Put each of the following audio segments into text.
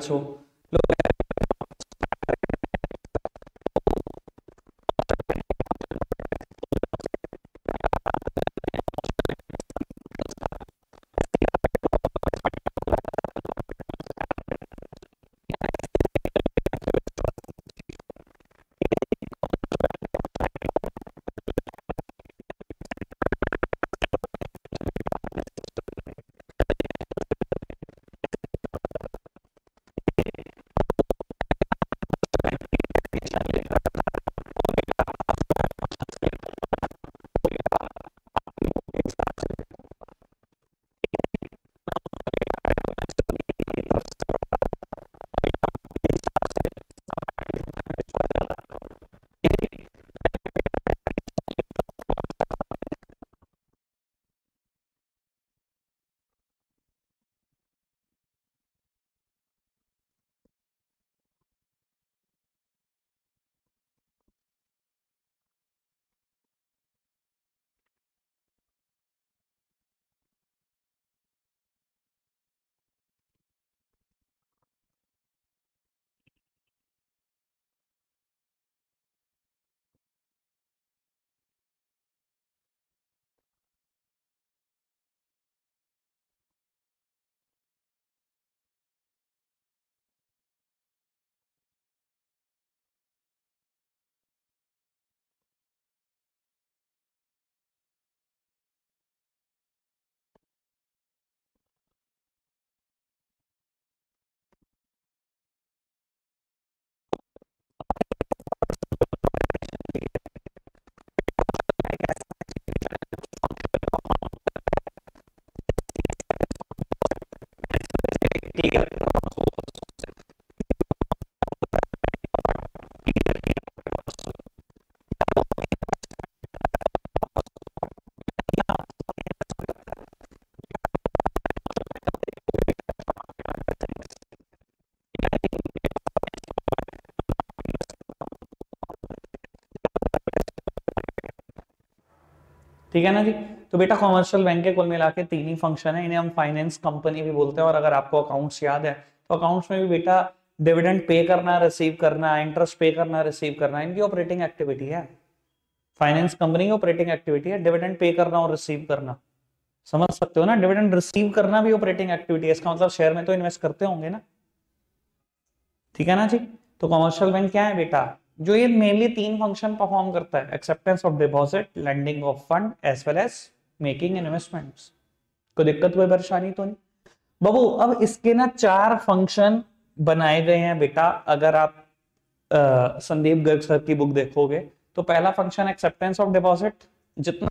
हो। ठीक है। ठीक है ना जी। तो बेटा कॉमर्शियल बैंक के कुल मिला के तीन ही फंक्शन है, इन्हें हम फाइनेंस कंपनी भी बोलते हैं। और अगर आपको अकाउंट्स याद है तो अकाउंट्स में भी बेटा डिविडेंड पे करना, रिसीव करना, इंटरेस्ट पे करना, रिसीव करना, इनकी ऑपरेटिंग एक्टिविटी है। फाइनेंस कंपनी की ऑपरेटिंग एक्टिविटी है डिविडेंड पे करना और रिसीव करना। समझ सकते हो ना, डिविडेंड रिसीव करना भी ऑपरेटिंग एक्टिविटी है। इसका मतलब शेयर में तो इन्वेस्ट करते होंगे ना। ठीक है ना जी। तो कमर्शियल बैंक क्या है बेटा, जो ये मेनली तीन फंक्शन परफॉर्म करता है, acceptance of deposit, lending of fund, as well as making investments. कोई दिक्कत, कोई परेशानी तो नहीं बाबू। अब इसके ना चार फंक्शन बनाए गए हैं बेटा। अगर आप संदीप गर्ग सर की बुक देखोगे तो पहला फंक्शन एक्सेप्टेंस ऑफ डिपॉजिट, जितना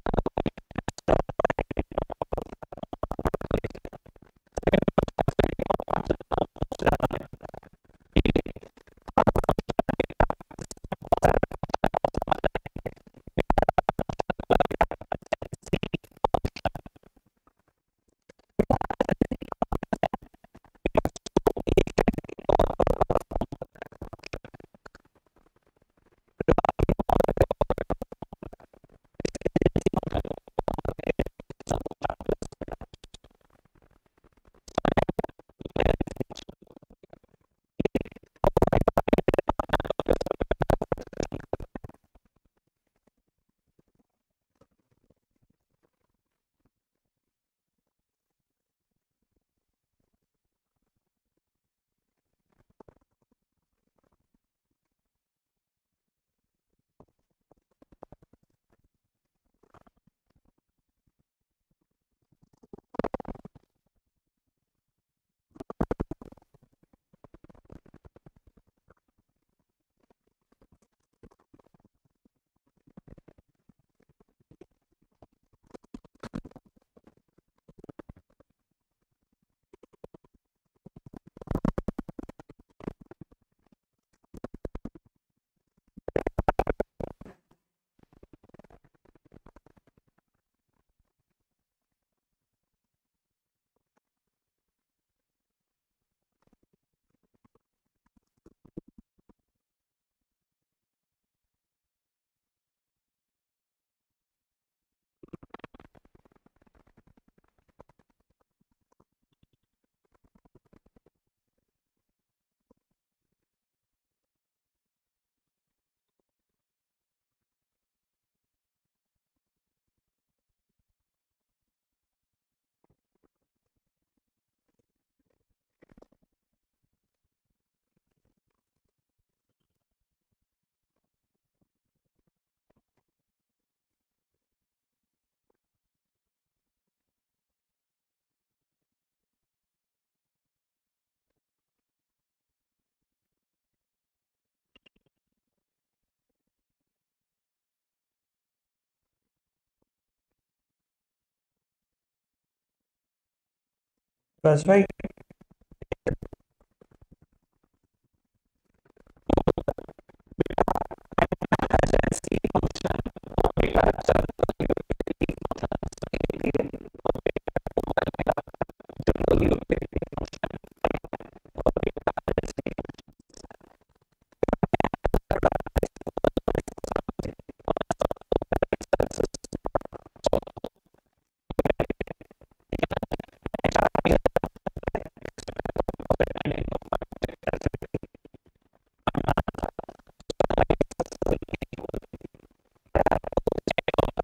बस भाई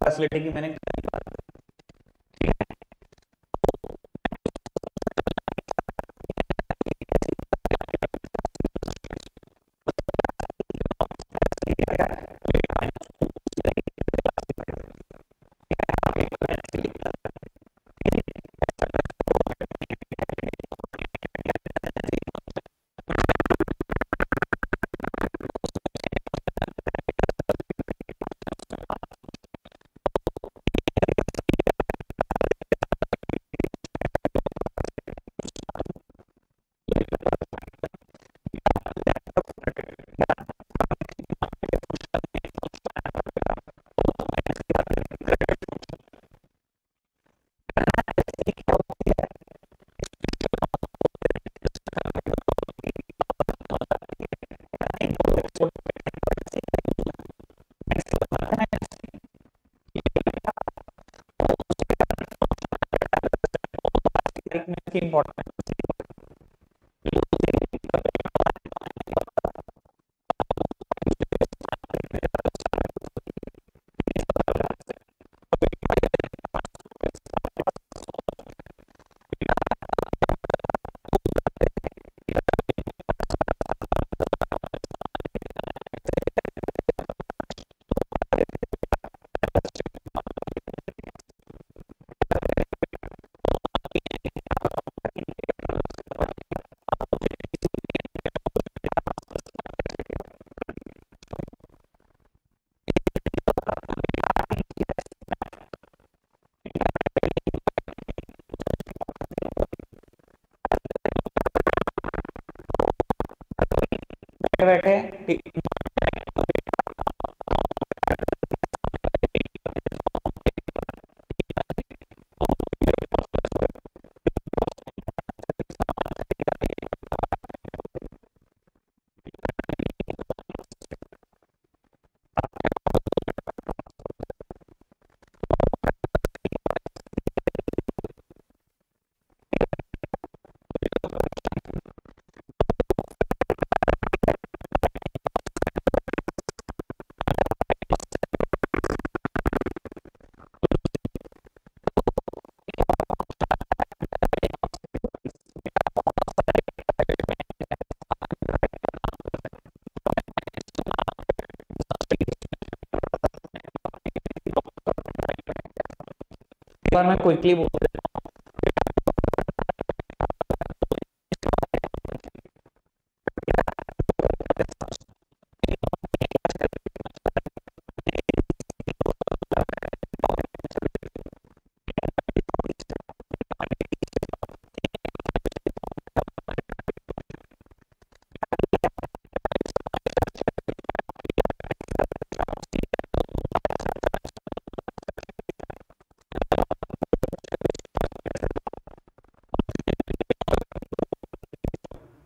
फैसिलिटी की मैंने इम्पोर्टेंट बैठे एक बार मैं क्विकली बोल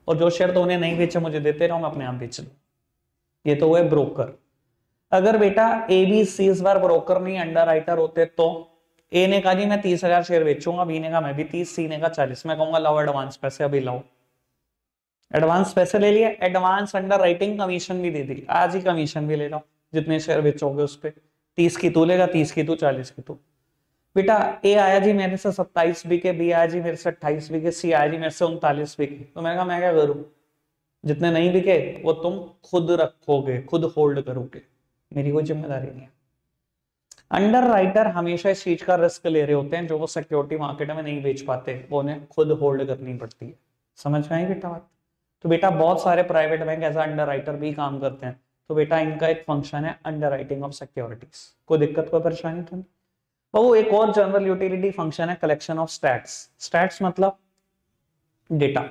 और जो शेयर तो उन्हें नहीं बेचे मुझे देते रहो, मैं अपने आप बेच लूं। ये तो हुए ब्रोकर। अगर बेटा ए बी सी इस बार ब्रोकर नहीं अंडर राइटर होते तो ए ने कहा जी मैं 30,000 शेयर बेचूंगा, बी ने कहा मैं भी 30, सी ने कहा 40। मैं कहूंगा लाओ एडवांस पैसे, अभी लाओ। एडवांस पैसे ले लिए, एडवांस अंडर राइटिंग कमीशन भी दे दी, आज ही कमीशन भी ले लो। जितने शेयर बेचोगे उस पर 30 की तू लेगा, 30 की तू, 40 की तू। बेटा ए आया जी मेरे से 27 बिके, बी आया जी मेरे से 28 बिके, सी आया जी मेरे से 39 बिके। तो मैंने कहा मैं क्या करूं, जितने नहीं बिके वो तुम खुद रखोगे, खुद होल्ड करोगे, मेरी कोई जिम्मेदारी नहीं है। अंडर राइटर हमेशा इस चीज का रिस्क ले रहे होते हैं, जो वो सिक्योरिटी मार्केट में नहीं बेच पाते, वो उन्हें खुद होल्ड करनी पड़ती है। समझ में आई बेटा बात? तो बेटा बहुत सारे private bank as underwriter भी काम करते हैं। तो बेटा इनका एक फंक्शन है अंडर राइटिंग ऑफ सिक्योरिटीज। कोई दिक्कत, कोई परेशानी तो वो एक और जनरल यूटिलिटी फंक्शन है कलेक्शन ऑफ स्टैट्स। स्टैट्स मतलब डेटा,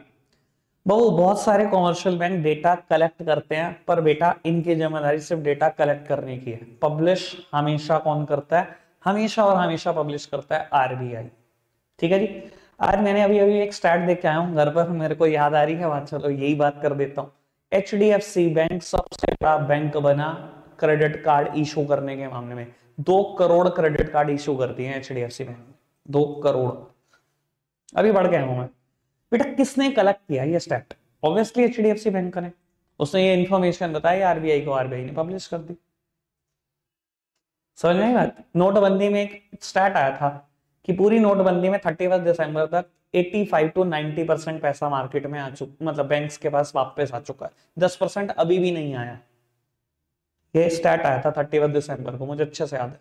बहुत सारे कॉमर्शियल बैंक डेटा कलेक्ट करते हैं, पर बेटा इनकी जिम्मेदारी सिर्फ डेटा कलेक्ट करने की है। पब्लिश हमेशा कौन करता है? हमेशा और हमेशा पब्लिश करता है आरबीआई। ठीक है जी। आज मैंने अभी अभी एक स्टैट देख के आया हूँ घर पर, मेरे को याद आ रही है बात, चलो यही बात कर देता हूँ। एचडीएफसी बैंक सबसे बड़ा बैंक बना क्रेडिट कार्ड इशू करने के मामले में। 2 करोड़ क्रेडिट कार्ड इशू करती है एचडीएफसी बैंक, 2 करोड़। अभी बढ़ गया हूं मैं। बेटा किसने कलेक्ट किया ये स्टैट? ऑब्वियसली एचडीएफसी बैंक ने। उसने ये इन्फॉर्मेशन बताई आरबीआई को, आरबीआई ने पब्लिश कर दी। समझ में आई बात? नोटबंदी में एक स्टैट आया था कि पूरी नोटबंदी में 31 दिसंबर तक 85 to 90% पैसा मार्केट में आ चुका, मतलब बैंक्स के पास वापस आ चुका है। 10% अभी भी नहीं आया। ये स्टैट आया था 31 दिसंबर को, मुझे अच्छे से याद है।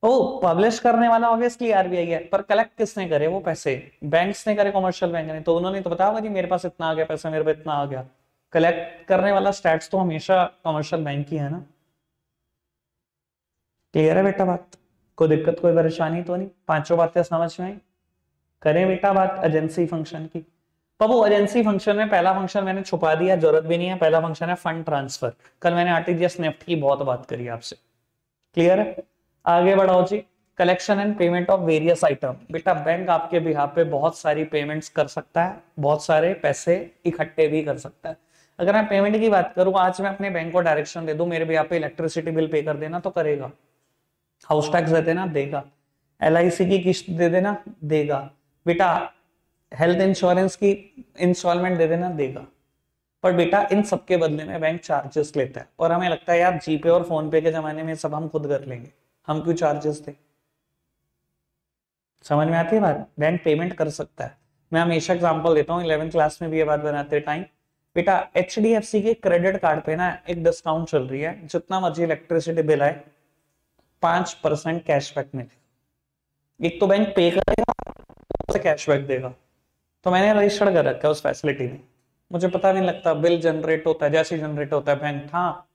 ओ पब्लिश करने वाला ऑब्वियसली आरबीआई है, पर कलेक्ट किसने करे वो पैसे? बैंक्स ने करे, कमर्शियल बैंक ने। तो उन्होंने तो बताया जी मेरे पास इतना आ गया पैसा, मेरे पे इतना आ गया। कलेक्ट करने वाला स्टैट्स तो हमेशा कमर्शियल बैंक ही है ना। क्लियर है बेटा बात? कोई दिक्कत कोई परेशानी तो नहीं? पांचों बातें समझ में आई? करें बेटा बात एजेंसी फंक्शन की। अब वो एजेंसी फंक्शन में पहला फंक्शन मैंने छुपा दिया, जरूरत भी नहीं है। पहला फंक्शन है फंड ट्रांसफर। कल मैंने आरटीजीएस नेफ्ट की बहुत बात करी आपसे। क्लियर है? आगे बढ़ाओ जी। Collection and payment of various item. बेटा बैंक आपके बिहाफ पे बहुत सारी पेमेंट्स कर सकता है, बहुत सारे पैसे इकट्ठे भी कर सकता है। अगर मैं पेमेंट की बात करूं, आज मैं अपने बैंक को डायरेक्शन दे दूं मेरे बिहाफ पे इलेक्ट्रिसिटी बिल पे कर देना, तो करेगा। हाउस टैक्स दे देना, देगा। एलआईसी की किस्त दे देना, देगा। बेटा हेल्थ इंश्योरेंस की इंस्टॉलमेंट दे देना, देगा। पर बेटा इन सबके बदले में बैंक चार्जेस लेता है, और हमें लगता है यार जीपे और फोन पे के जमाने में सब हम खुद कर लेंगे, हम क्यों चार्जेस दें? समझ में आती है बात? बैंक पेमेंट कर सकता है। मैं हमेशा एग्जांपल देता हूँ, 11th क्लास में भी ये बात बनाते टाइम। बेटा एचडीएफसी के क्रेडिट कार्ड पे ना एक डिस्काउंट चल रही है, जितना मर्जी इलेक्ट्रिसिटी बिल आए 5% कैशबैक मिलेगा। एक तो बैंक पे करेगा, उसे कैशबैक देगा। तो मैंने रजिस्टर कर रखा है उस फैसिलिटी में। मुझे पता नहीं लगता, बिल जनरेट होता है, जैसे जनरेट होता है बैंक हाँ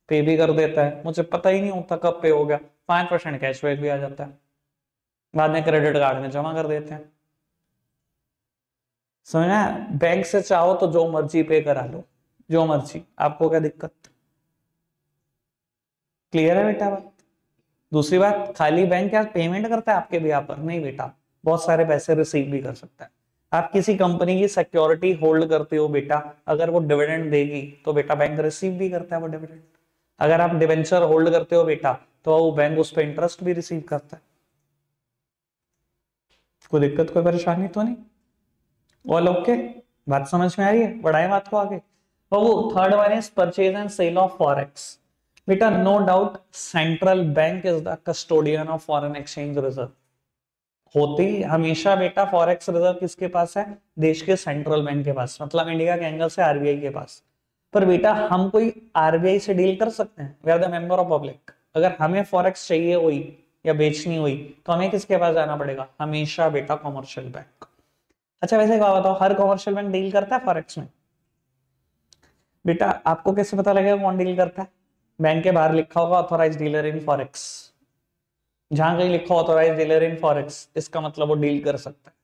पे भी कर देता है, मुझे पता ही नहीं होता कब पे हो गया। 5% कैशबैक भी आ जाता है, बाद में क्रेडिट कार्ड में जमा कर देते हैं। समझा? बैंक से चाहो तो जो मर्जी पे करा लो, जो मर्जी, आपको क्या दिक्कत? क्लियर है बेटा बात? दूसरी बात, खाली बैंक क्या पेमेंट करता है आपके बिहाफ पर? नहीं बेटा, बहुत सारे पैसे रिसीव भी कर सकता है। आप किसी कंपनी की सिक्योरिटी होल्ड करते हो बेटा, अगर वो डिविडेंड देगी तो बेटा बैंक रिसीव भी करता है वो डिविडेंड। अगर आप डिवेंचर होल्ड करते हो बेटा, तो वो बैंक उस पर इंटरेस्ट भी रिसीव करता है। कोई दिक्कत कोई परेशानी तो नहीं? All okay? बात समझ में आ रही है? बढ़ाए बात को आगे। तो वो third one is purchase and sale of forex. बेटा no doubt central bank is the custodian of foreign exchange reserve. होती हमेशा बेटा फॉरेक्स रिजर्व किसके पास है? देश के सेंट्रल बैंक के पास, मतलब इंडिया के एंगल से आरबीआई के पास। पर बेटा हम कोई आरबीआई से डील कर सकते हैं? We are the member of public. अगर हमें फॉरेक्स चाहिए हुई या बेचनी हुई तो हमें किसके पास जाना पड़ेगा? हमेशा बेटा कमर्शियल बैंक। अच्छा वैसे क्या बताओ, हर कमर्शियल बैंक डील करता है फॉरेक्स में? बेटा आपको कैसे पता लगेगा कौन डील करता है? बैंक के बाहर लिखा होगा ऑथोराइज डीलर इन फॉरेक्स। जहां कहीं लिखा ऑथोराइज डीलर इन फॉरेक्स, इसका मतलब वो डील कर सकता है।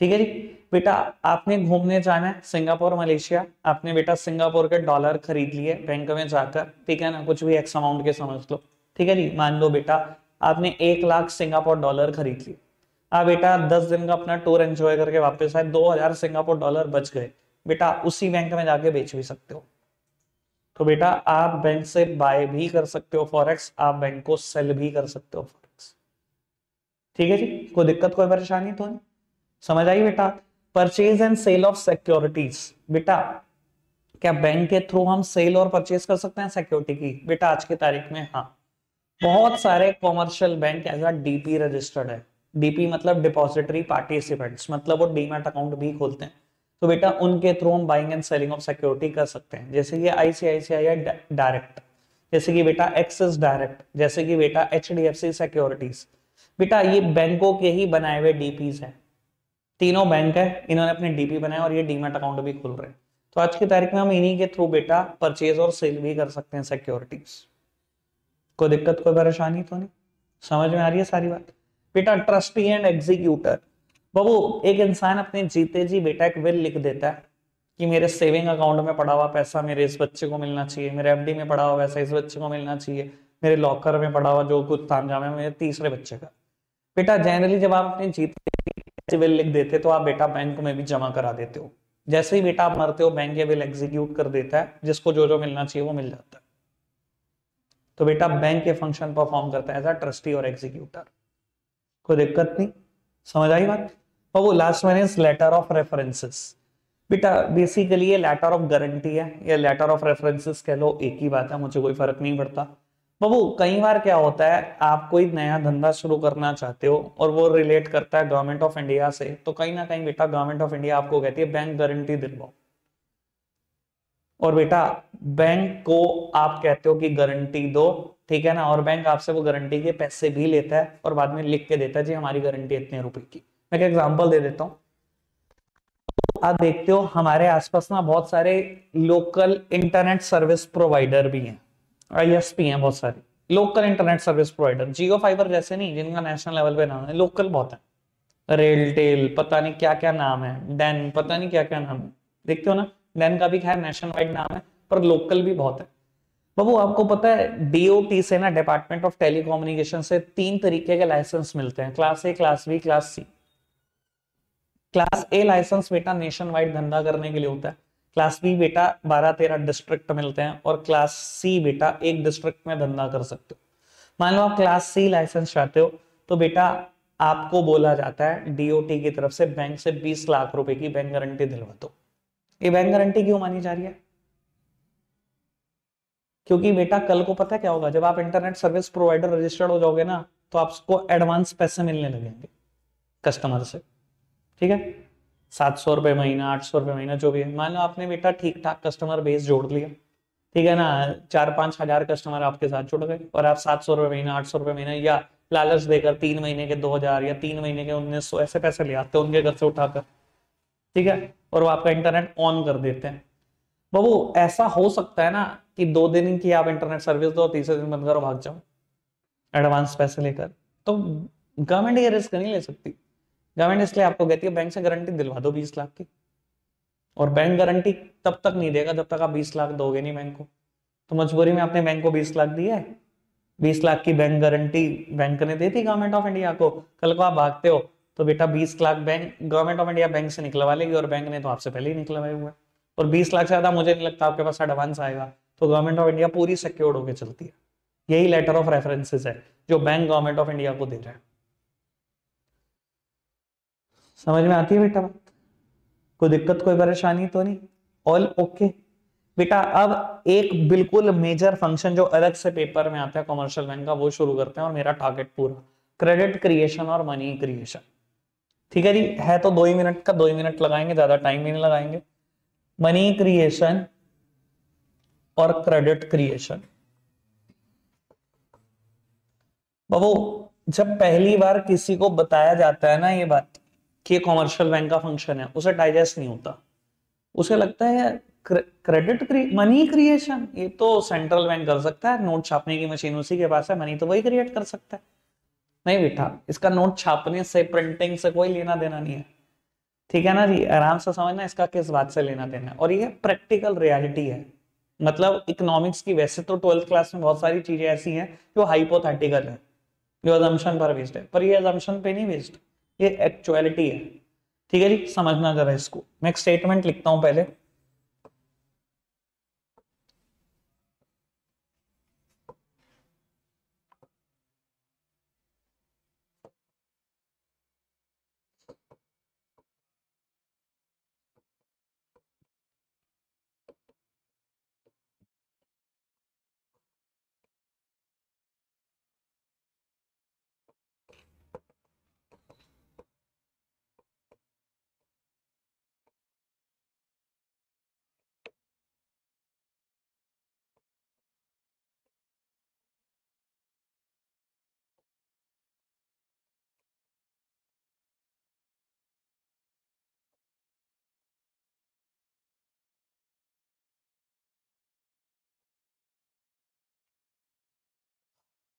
ठीक है जी। बेटा आपने घूमने जाना है सिंगापुर मलेशिया, आपने बेटा सिंगापुर के डॉलर खरीद लिए बैंक में जाकर, ठीक है ना, कुछ भी एक्स अमाउंट के समझ लो। ठीक है जी, मान लो बेटा आपने 1 लाख सिंगापुर डॉलर खरीद लिए। आप बेटा 10 दिन का अपना टूर एंजॉय करके वापस आए, 2000 सिंगापुर डॉलर बच गए। बेटा उसी बैंक में जाके बेच भी सकते हो। तो बेटा आप बैंक से बाय भी कर सकते हो फॉरेक्स, आप बैंक को सेल भी कर सकते हो फॉरेक्स। ठीक है जी, कोई दिक्कत कोई परेशानी तो नहीं? समझ आई बेटा? Purchase and sale of securities. बेटा क्या बैंक के थ्रू हम सेल और परचेज कर सकते हैं सिक्योरिटी की? बेटा आज की तारीख में हाँ, बहुत सारे commercial bank as DP registered है। डीपी मतलब डिपॉजिटरी पार्टिसिपेंट्स, मतलब वो डीमैट अकाउंट भी खोलते हैं। तो बेटा उनके थ्रू हम buying and selling of security कर सकते हैं, जैसे कि आईसीआईसीआई डायरेक्ट, जैसे कि बेटा एक्सिस डायरेक्ट, जैसे कि बेटा एचडीएफसी सिक्योरिटीज। बेटा ये बैंकों के ही बनाए हुए डीपीज हैं। तीनों बैंक है, इन्होंने अपने डीपी बनाए और ये डीमैट अकाउंट भी खुल रहे हैं। तो आज की तारीख में हम इन्हीं के थ्रू बेटा परचेज और सेल भी कर सकते हैं सिक्योरिटीज। कोई दिक्कत कोई परेशानी तो नहीं? समझ में आ रही है सारी बात? बेटा ट्रस्टी एंड एग्जीक्यूटर। बाबू एक इंसान अपने जीते जी बेटा एक विल लिख देता है कि मेरे सेविंग अकाउंट में पड़ा हुआ पैसा मेरे इस बच्चे को मिलना चाहिए, मेरे एफडी में पड़ा हुआ पैसा इस बच्चे को मिलना चाहिए, मेरे लॉकर में पड़ा हुआ जो कुछ तामझाम है मेरे तीसरे बच्चे का। बेटा जनरली जब आप अपने जीते विल लिख देते तो आप बेटा बैंक में भी जमा करा देते हो। जैसे ही बेटा आप मरते हो बैंक ये विल एग्जीक्यूट कर देता है, जिसको जो जो मिलना चाहिए वो मिल जाता है। तो बेटा बैंक के फंक्शन परफॉर्म करता है एज अ ट्रस्टी और एग्जीक्यूटर। कोई दिक्कत नहीं, समझ आई बात। तो वो last one is letter of references. बेटा बेसिकली ये लेटर ऑफ गारंटी है या लेटर ऑफ रेफरेंसेस कह लो, एक ही बात है, मुझे कोई फर्क नहीं पड़ता। बाबू कई बार क्या होता है, आप कोई नया धंधा शुरू करना चाहते हो और वो रिलेट करता है गवर्नमेंट ऑफ इंडिया से, तो कहीं ना कहीं बेटा गवर्नमेंट ऑफ इंडिया आपको कहती है बैंक गारंटी दिलवाओ। और बेटा बैंक को आप कहते हो कि गारंटी दो, ठीक है ना, और बैंक आपसे वो गारंटी के पैसे भी लेता है और बाद में लिख के देता है जी हमारी गारंटी इतने रुपए की। मैं एक एग्जांपल दे देता हूँ। आप देखते हो हमारे आसपास ना बहुत सारे लोकल इंटरनेट सर्विस प्रोवाइडर भी हैं, आईएसपी हैं बहुत सारे लोकल इंटरनेट सर्विस प्रोवाइडर, जियो फाइबर जैसे नहीं जिनका नेशनल लेवल पे नाम है, लोकल बहुत है। रेलटेल पता नहीं क्या क्या नाम है, डैन पता नहीं क्या क्या नाम है, देखते हो ना। डैन का भी खैर नेशनल वाइड नाम है, पर लोकल भी बहुत है। बाबू आपको पता है डीओटी से ना, डिपार्टमेंट ऑफ टेलीकम्युनिकेशन से 3 तरीके के लाइसेंस मिलते हैं, class A, class B, class C. Class A licence बेटा नेशन वाइड धंधा करने के लिए होता है, क्लास बी बेटा 12-13 डिस्ट्रिक्ट मिलते हैं, और क्लास सी बेटा एक डिस्ट्रिक्ट में धंधा कर सकते हो। मान लो आप क्लास सी लाइसेंस चाहते हो तो बेटा आपको बोला जाता है डीओटी की तरफ से बैंक से 20 लाख रुपए की बैंक गारंटी दिलवा दो। ये बैंक गारंटी क्यों मानी जा रही है? क्योंकि बेटा कल को पता है क्या होगा, जब आप इंटरनेट सर्विस प्रोवाइडर रजिस्टर्ड हो जाओगे ना, तो आपको एडवांस पैसे मिलने लगेंगे कस्टमर से, ठीक है। 700 रुपए महीना, 800 रुपए महीना, जो भी है। मान लो आपने बेटा ठीक ठाक कस्टमर बेस जोड़ लिया, ठीक है ना, 4-5 हजार कस्टमर आपके साथ जुड़ गए, और आप 700 रुपए महीना, 800 रुपए महीना या लालच देकर 3 महीने के 2000 या 3 महीने के 1900 ऐसे पैसे ले आते हैं उनके घर से उठाकर, ठीक है, और वो आपका इंटरनेट ऑन कर देते हैं। बाबू ऐसा हो सकता है ना कि 2 दिन की आप इंटरनेट सर्विस दो, तीसरे दिन बंद करो भाग जाओ एडवांस पैसे लेकर। तो गवर्नमेंट ये रिस्क नहीं ले सकती। गवर्नमेंट इसलिए आपको कहती है बैंक से गारंटी दिलवा दो 20 लाख की, और बैंक गारंटी तब तक नहीं देगा जब तक आप 20 लाख दोगे नहीं बैंक को। तो मजबूरी में आपने बैंक को 20 लाख दिया है, 20 लाख की बैंक गारंटी बैंक ने दी थी गवर्नमेंट ऑफ इंडिया को, कल को आप भागते हो तो बेटा 20 lakh bank government of India bank से निकलवा लेगी, और बैंक ने तो आपसे पहले ही निकलवाए हुए हैं। और 20 लाख से ज्यादा मुझे नहीं लगता आपके पास एडवांस आएगा, तो गवर्नमेंट ऑफ इंडिया पूरी सिक्योर्ड होकर चलती है। यही लेटर ऑफ रेफरेंसेस है जो बैंक गवर्नमेंट ऑफ इंडिया को दे रहा है। समझ में आती है बेटा बात? कोई दिक्कत कोई परेशानी तो नहीं? ऑल ओके बेटा। अब एक बिल्कुल मेजर फंक्शन जो अलग से पेपर में आता है कमर्शियल बैंक का, वो शुरू करते हैं, और मेरा टारगेट पूरा क्रेडिट क्रिएशन और मनी क्रिएशन, ठीक है जी। है तो 2 ही मिनट का, 2 ही मिनट लगाएंगे, ज्यादा टाइम भी नहीं लगाएंगे। मनी क्रिएशन और क्रेडिट क्रिएशन। बाबू जब पहली बार किसी को बताया जाता है ना ये बात कि कॉमर्शियल बैंक का फंक्शन है, उसे डाइजेस्ट नहीं होता। उसे लगता है क्रेडिट मनी क्रिएशन ये तो सेंट्रल बैंक कर सकता है, नोट छापने की मशीन उसी के पास है, मनी तो वही क्रिएट कर सकता है। नहीं बेटा, इसका नोट छापने से, प्रिंटिंग से कोई लेना देना नहीं है, ठीक है ना जी। आराम से समझना इसका किस बात से लेना देना है, और ये प्रैक्टिकल रियलिटी है। मतलब इकोनॉमिक्स की वैसे तो 12th क्लास में बहुत सारी चीजें ऐसी हैं जो हाइपोथेटिकल है, जो अजम्पशन पर बेस्ड है, पर ये अजम्पशन पे नहीं बेस्ड, ये एक्चुअलिटी है, ठीक है जी। समझना जरा इसको। मैं एक स्टेटमेंट लिखता हूं पहले।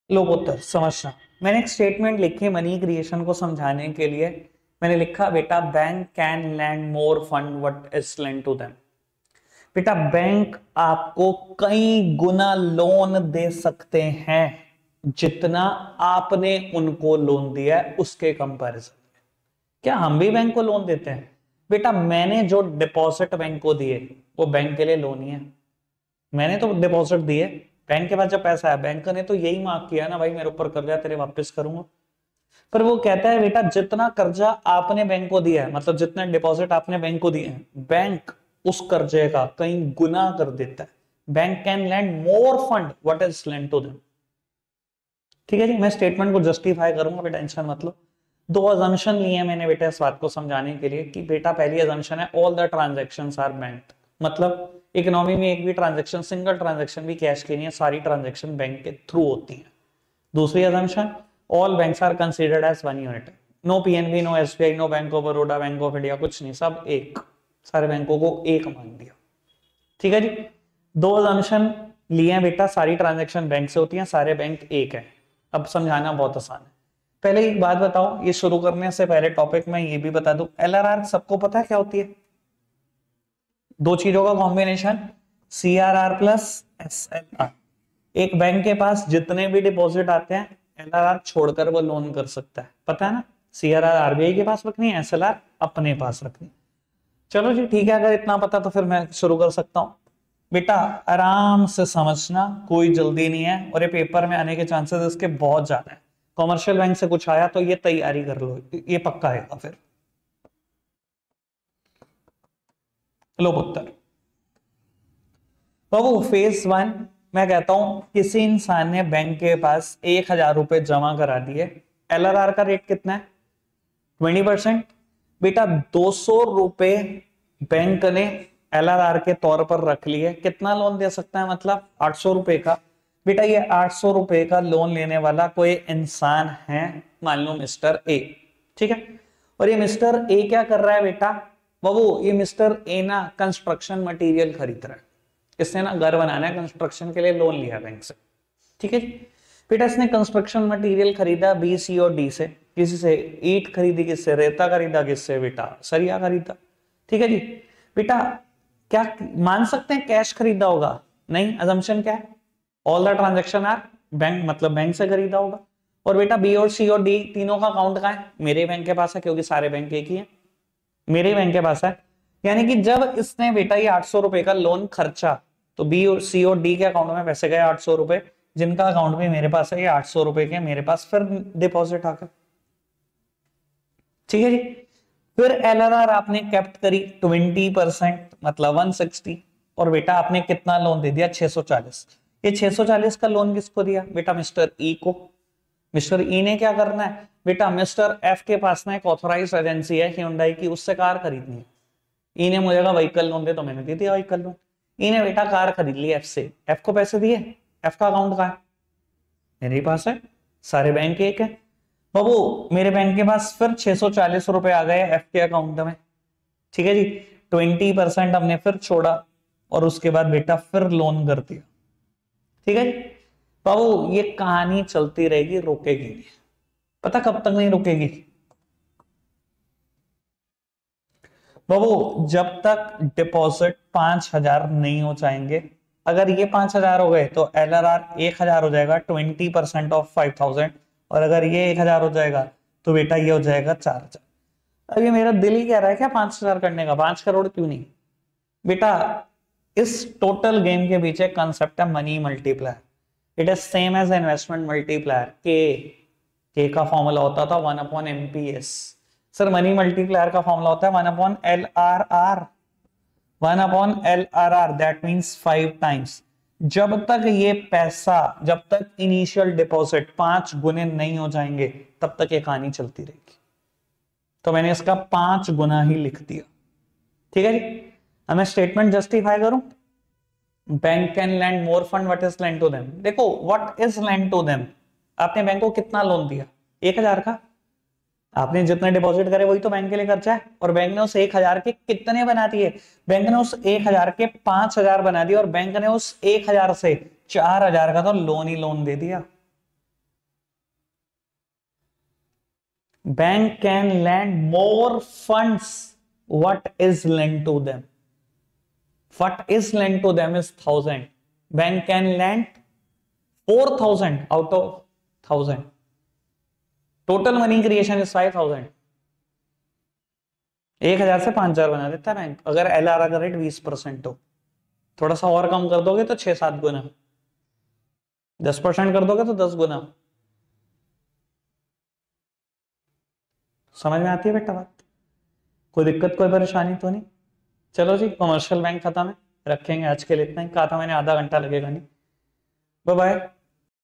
लो पुत्र समझना, मैंने एक स्टेटमेंट लिखी मनी क्रिएशन को समझाने के लिए मैंने लिखा बेटा bank can land more fund what is lent to them. बेटा बैंक आपको कई गुना लोन दे सकते हैं जितना आपने उनको लोन दिया है उसके कंपैरिजन। क्या हम भी बैंक को लोन देते हैं? बेटा मैंने जो डिपॉजिट बैंक को दिए वो बैंक के लिए लोन ही है। मैंने तो डिपॉजिट दिए, बैंक के पास जब पैसा है बैंक ने तो यही मांग किया ना, भाई मेरे ऊपर कर्जा तेरे वापस करूंगा। पर वो कहता है बेटा जितना कर्जा आपने बैंक को दिया है, मतलब जितना डिपॉजिट आपने बैंक को दिया है, बैंक उस कर्जे का कई गुना कर देता है। Bank can land more fund what is lent to them. ठीक है जी, मैं स्टेटमेंट को जस्टिफाई करूंगा, बेटा टेंशन मत लो। दो अजम्पशन लिए मैंने बेटा इस बात को समझाने के लिए कि बेटा पहली अजम्पशन है all the transactions are bank, मतलब इकोनॉमी में एक भी ट्रांजैक्शन, सिंगल ट्रांजैक्शन भी कैश की नहीं है, सारी ट्रांजैक्शन बैंक के थ्रू होती है। दूसरी assumption all banks are considered as one unit, no PNB, no SBI, no Bank of Baroda, Bank of India, कुछ नहीं, सब एक, सारे बैंकों को एक मान दिया। ठीक है जी, दो अजम्पशन लिए हैं बेटा, सारी ट्रांजैक्शन बैंक से होती हैं, सारे बैंक एक है। अब समझाना बहुत आसान है। पहले एक बात बताओ, ये शुरू करने से पहले टॉपिक में ये भी बता दूं, एलआरआर सबको पता है क्या होती है? दो चीजों का कॉम्बिनेशन, सीआरआर प्लस एसएलआर। एक बैंक के पास जितने भी डिपॉजिट आते हैं एलआरआर छोड़कर वो लोन कर सकता है, पता है ना? सीआरआर आरबीआई के पास रखनी है, एसएलआर अपने पास रखनी है। चलो जी ठीक है, अगर इतना पता तो फिर मैं शुरू कर सकता हूं। बेटा आराम से समझना, कोई जल्दी नहीं है, और ये पेपर में आने के चांसेस इसके बहुत ज्यादा है। कॉमर्शियल बैंक से कुछ आया तो ये तैयारी कर लो, ये पक्का आएगा फिर। लो पुत्र, बाबू फेज वन मैं कहता हूं किसी इंसान ने बैंक के पास 1,000 रुपए जमा करा दिए, एलआरआर का रेट कितना है? 20%। बेटा 200 रुपए बैंक ने एलआरआर के तौर पर रख लिए, कितना लोन दे सकता है? मतलब 800 रुपए का। बेटा ये 800 रुपए का लोन लेने वाला कोई इंसान है, मान लो मिस्टर ए, ठीक है? और ये मिस्टर ए क्या कर रहा है बेटा? बाबू ये मिस्टर ए ना कंस्ट्रक्शन मटेरियल खरीद रहा है, इसने ना घर बनाना है, कंस्ट्रक्शन के लिए लोन लिया बैंक से। ठीक है जी, बेटा इसने कंस्ट्रक्शन मटेरियल खरीदा बी सी और डी से, किसी से ईंट खरीदी, किससे रेता खरीदा, किससे बेटा सरिया खरीदा। ठीक है जी, बेटा क्या मान सकते हैं कैश खरीदा होगा? नहीं, अजम्पशन क्या है? All the transaction are bank, मतलब बैंक से खरीदा होगा। और बेटा बी और सी और डी तीनों का अकाउंट कहां है? मेरे बैंक के पास है, क्योंकि सारे बैंक एक ही है, मेरे बैंक के पास है। यानी कि जब इसने बेटा ये 800 रुपए का लोन खर्चा, तो बी और सी और डी के अकाउंट में पैसे गए 800 रुपए, जिनका अकाउंट भी मेरे पास है, ये 800 रुपए के मेरे पास फिर डिपॉजिट आकर। ठीक है जी, फिर एलआरआर आपने कैप्ट करी 20%, मतलब 160, और बेटा आपने कितना लोन दे दिया? 640। ये 640 का लोन किसको दिया? बेटा मिस्टर ई को। मिस्टर ई ने क्या करना है? बेटा मिस्टर एफ के पास ना एक ऑथराइज्ड एजेंसी है Hyundai की, उससे कार खरीदनी है। ई ने मुझे कहा व्हीकल लोन दे, तो मैंने दे दिया व्हीकल लोन। ई ने बेटा कार खरीद ली एफ से, एफ को पैसे दिए, एफ का अकाउंट कहां है? मेरे पास है, सारे बैंक एक है। बाबू मेरे बैंक के पास फिर 640 रुपए आ गए एफ के अकाउंट में। ठीक है जी, 20% हमने फिर छोड़ा, और उसके बाद बेटा फिर लोन कर दिया। ठीक है जी, बाबू ये कहानी चलती रहेगी, रुकेगी नहीं। पता कब तक नहीं रुकेगी? बाबू जब तक डिपॉजिट 5,000 नहीं हो जाएंगे। अगर ये 5,000 हो गए तो एलआरआर 1,000 हो जाएगा, 20% ऑफ 5,000। और अगर ये 1,000 हो जाएगा तो बेटा ये हो जाएगा 4,000। अब ये मेरा दिल ही कह रहा है क्या 5,000 करने का, 5 करोड़ क्यों नहीं? बेटा इस टोटल गेम के पीछे कंसेप्ट है money multiplier. It is same as investment multiplier. के का फॉर्मूला होता था 1/MPS। सर मनी मल्टीप्लायर का फॉर्मूला होता है 1/LRR। 1/LRR that means 5 times. जब तक ये पैसा, जब तक इनिशियल डिपॉजिट 5 गुने नहीं हो जाएंगे, तब तक ये कहानी चलती रहेगी। तो मैंने इसका 5 गुना ही लिख दिया। ठीक है जी, अब मैं स्टेटमेंट जस्टिफाई करूं। Bank can land more fund what is lend to them. देखो what is lend to them, आपने बैंक को कितना लोन दिया? 1,000 का। आपने जितने डिपॉजिट करे वही तो बैंक के लिए खर्चा है, और बैंक ने उस 1,000 के कितने बना दिए? बैंक ने उस 1,000 के 5,000 बना दिए, और बैंक ने उस 1,000 से 4,000 का तो लोन ही लोन दे दिया। Bank can land more funds, what is lent to them, what is lent to them is 1000, bank can lend 4000 out of 1000, total money creation is 5000, 1000 से 5000 बना देता है बैंक, अगर LRR का रेट 20% हो। थोड़ा सा और कम कर दोगे तो 6-7 गुना, 10% कर दोगे तो 10 गुना। समझ में आती है बेटा बात? कोई दिक्कत कोई परेशानी तो नहीं? चलो जी, कमर्शियल बैंक खत्म है, रखेंगे आज के लिए इतना ही। कहा था मैंने आधा घंटा लगेगा नहीं। Bye bye.